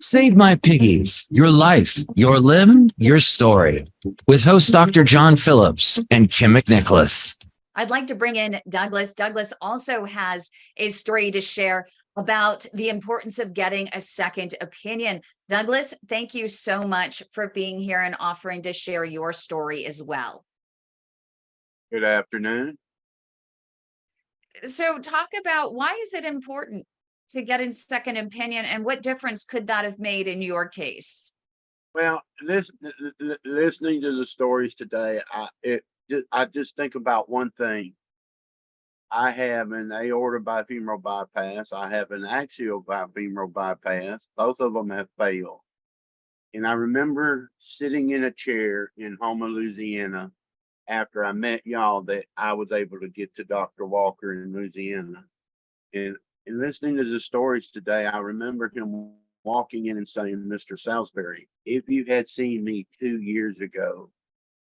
Save My Piggies, Your Life, Your Limb, Your Story, with host Dr. John Phillips and Kim McNicholas. I'd like to bring in Douglas. Douglas also has a story to share about the importance of getting a second opinion. Douglas, thank you so much for being here and offering to share your story as well. Good afternoon. So talk about why is it important to get a second opinion and what difference could that have made in your case? Well, listening to the stories today, I just think about one thing. I have an aorta bifemoral bypass. I have an axial bifemoral bypass. Both of them have failed. And I remember sitting in a chair in Houma, Louisiana, after I met y'all, that I was able to get to Dr. Walker in Louisiana. And listening to the stories today, I remember him walking in and saying, Mr. Salisbury, if you had seen me 2 years ago,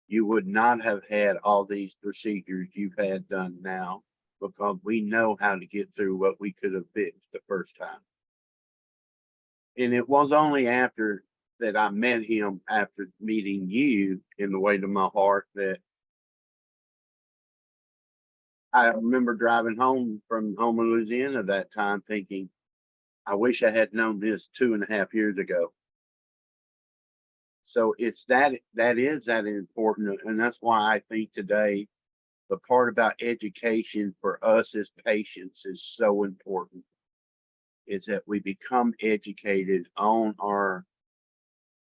you would not have had all these procedures you've had done now, because we know how to get through what we could have fixed the first time. And it was only after that I met him, after meeting you in the way to my heart, that I remember driving home from Houma, Louisiana that time thinking, I wish I had known this 2.5 years ago. So it's that is that important. And that's why I think today the part about education for us as patients is so important. Is that we become educated on our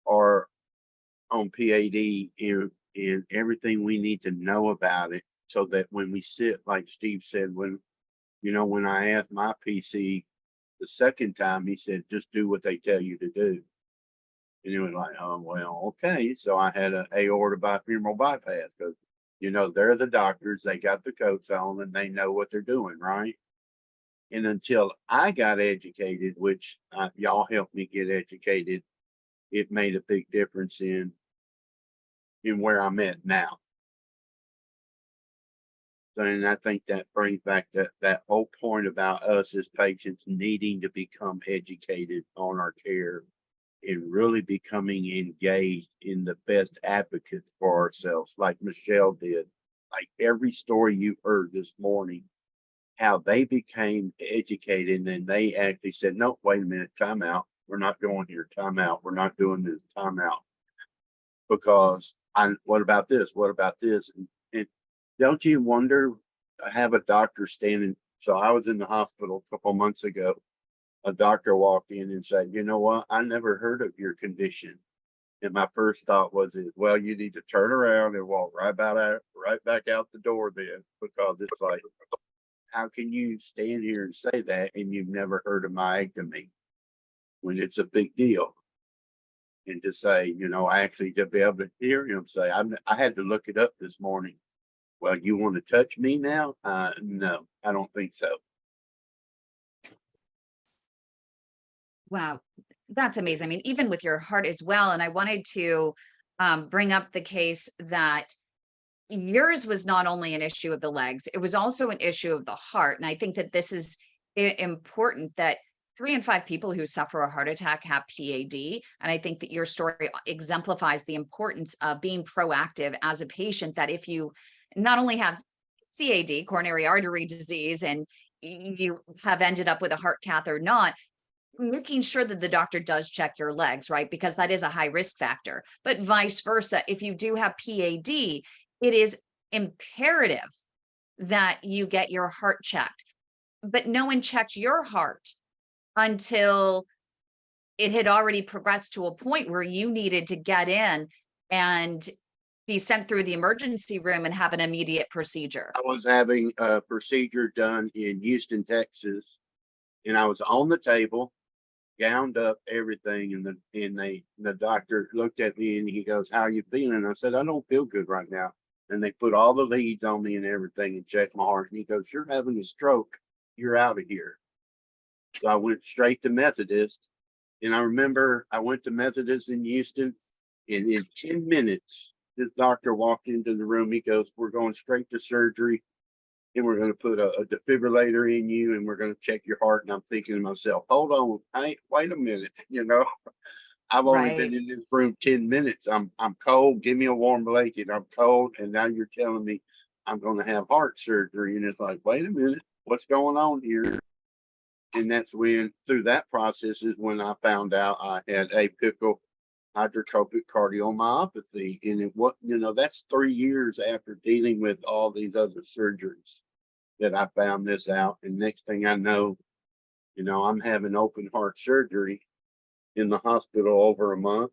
on P.A.D. in everything we need to know about it, so that when we sit, like Steve said, when I asked my PC the second time, he said, just do what they tell you to do. And it was like, oh, well, okay. So I had an aorta bifemoral bypass, because, they're the doctors, they got the coats on and they know what they're doing, right? And until I got educated, which y'all helped me get educated, it made a big difference in where I'm at now. And I think that brings back that whole point about us as patients needing to become educated on our care and really becoming engaged in the best advocates for ourselves, like Michelle did. Like every story you heard this morning, how they became educated and they actually said, no, wait a minute, time out. We're not going here. Time out. We're not doing this. Time out. Because what about this? What about this? And don't you wonder, I have a doctor standing. So I was in the hospital a couple months ago. A doctor walked in and said, you know what? I never heard of your condition. And my first thought was, well, you need to turn around and walk right back out the door then, because it's like, how can you stand here and say that and you've never heard of myectomy when it's a big deal? And to say, actually to be able to hear him say, I had to look it up this morning. Well, you want to touch me now? No, I don't think so. Wow, that's amazing. I mean, even with your heart as well. And I wanted to bring up the case that yours was not only an issue of the legs, it was also an issue of the heart. And I think that this is important, that 3 in 5 people who suffer a heart attack have PAD. And I think that your story exemplifies the importance of being proactive as a patient, that if you not only have CAD, coronary artery disease, and you have ended up with a heart cath or not, making sure that the doctor does check your legs, right? Because that is a high risk factor. But vice versa, if you do have PAD, it is imperative that you get your heart checked. But no one checked your heart until it had already progressed to a point where you needed to get in and be sent through the emergency room and have an immediate procedure. I was having a procedure done in Houston, Texas, and I was on the table, gowned up, everything, and the doctor looked at me and he goes, how are you feeling? I said, I don't feel good right now. And they put all the leads on me and everything and checked my heart. And he goes, you're having a stroke. You're out of here. So I went straight to Methodist. And I remember I went to Methodist in Houston, and in 10 minutes, this doctor walked into the room. He goes, we're going straight to surgery. and we're going to put a defibrillator in you, and we're going to check your heart. And I'm thinking to myself, hold on, wait a minute, I've only been Right. in this room 10 minutes. I'm cold. Give me a warm blanket. I'm cold. And now you're telling me I'm going to have heart surgery. And it's like, wait a minute, what's going on here? And that's when, through that process, is when I found out I had apical hydrotropic cardiomyopathy. And that's 3 years after dealing with all these other surgeries that I found this out. And next thing I know, I'm having open heart surgery in the hospital over a month,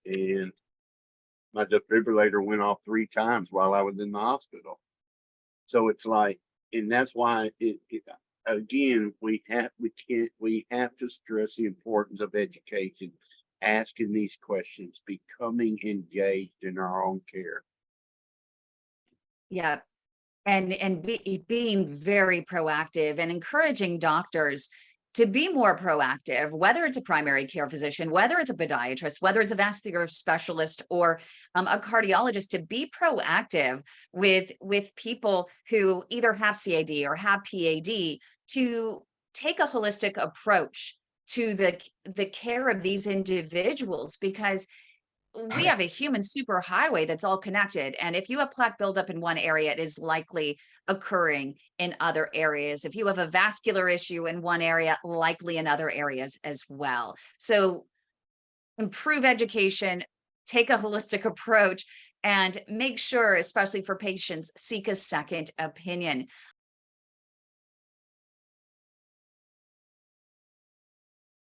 and my defibrillator went off 3 times while I was in the hospital. So it's like, and that's why again, we have to stress the importance of education, asking these questions, becoming engaged in our own care. Yeah. And being very proactive and encouraging doctors to be more proactive, whether it's a primary care physician, whether it's a podiatrist, whether it's a vascular specialist or a cardiologist, to be proactive with people who either have CAD or have PAD, to take a holistic approach to the care of these individuals, because we have a human superhighway that's all connected. And if you have plaque buildup in one area, it is likely occurring in other areas. If you have a vascular issue in one area, likely in other areas as well. So improve education, take a holistic approach, and make sure, especially for patients, seek a second opinion.